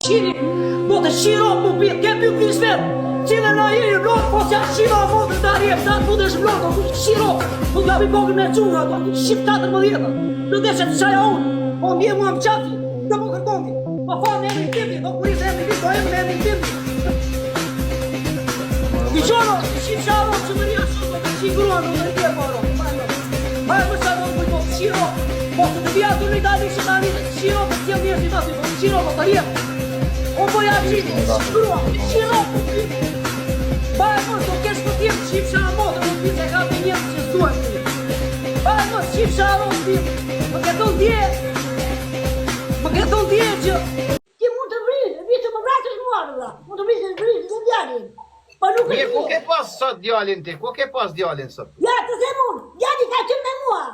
Shiri, do të shiro më pit, ke py pishmet, qile na jeri blok, po që shiro më të darje, sa të putesh blok, do të shiro, do nga bikogën me qunga, do të shqip 14, do të shetë qaja unë, po ndje mua më qafi, do më kërkondi, po fa në emri timni, do kurisë emri timni, do emri emri timni. I qono, shqip sharo, që më rja shumë, do të qigruan, do të rrje paro, hajë më sa do të kujto, shiro, po të të vija të rritani që tani, shiro, po t'jel njerë si tati, po shiro, po të rrje. O boja gjini, shkrua, shiro, baj mos, do kesh të tjemë qip shara modë, do t'pi që ka të njëmë që s'duaj të baj mos, qip shara modë, më këton dje që ti mund të vrizë, vishë më vrasësh mua rëlla, mund të vrizë të djalin, pa nuk Mirë, ku ke pas sot djalin ti, ku ke pas djalin sot? Ja, të them unë, djali ka qenë me mua.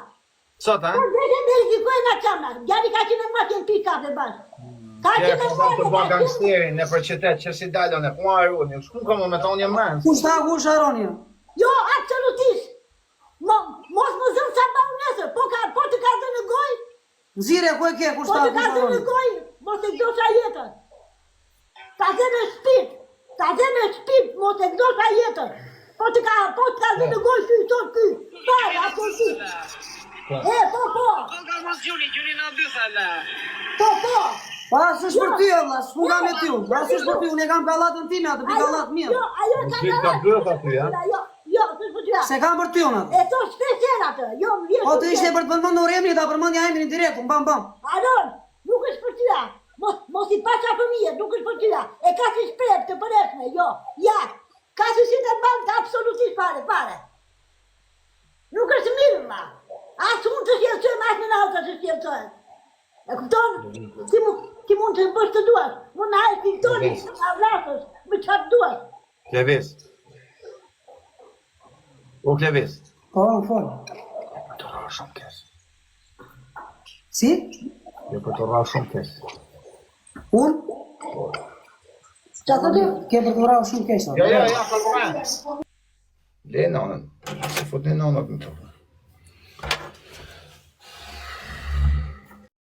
Sot, ha? Po dhe me rizikoj nga qamna, djali ka qenë me mua që në pi kafe bashkë. Ka Që qenë me ka mua të ba gangsterin në për qytet, që si dalën e mua Aroni, shku ka më me thonë një menë. Kush ta kush Aroni? Jo, absolutisht. Mos më zëmë sa ba unë nesër, po të ka dhe në goj, Nxirje ku e ke kush po ta të ka kush dhe në Aroni? goj, mos e këdosha jetën. Ka dhe me shpit, mos e këdosha jetën. Po të ka dhe në goj, ty, tot, ty, pare, apo ty. Po. Po. Pa, s'është për ty valla, s'u kam me ty. Pa, s'është për ty, unë e kam gallatën time, atë pi gallat mirë. Jo, ajo ka Si ka bërë aty, ha? Jo, s'është për ty. Se kam për ty unë atë. E to shpeshen atë, jo, më vjetë. Po të ishte për të përmendur emrin, ta përmendja emrin direkt, bam. Aron, nuk është për tyja. Mos I pasha fëmijët, nuk është për tyja. E ka si shprep të përreshme, jo. Ja, ka si si të banë të absolutisht pare. Nuk është mirë, ma. Asë mund të shjelësojmë, asë në nauta të shjelësojmë. E këpton, ti mund të bësh të duash. Mund në hajtë të toni, në avlasës, me qatë duash. Klevis. O Klevis. Po, në fol. Për të rrë shumë kes. Si? Jo për të rrë shumë kes. Unë? Qa të dy? Ke për të vrarë shumë keq. Ja, kalbëran. Le nonën. Se fut në nonët në të.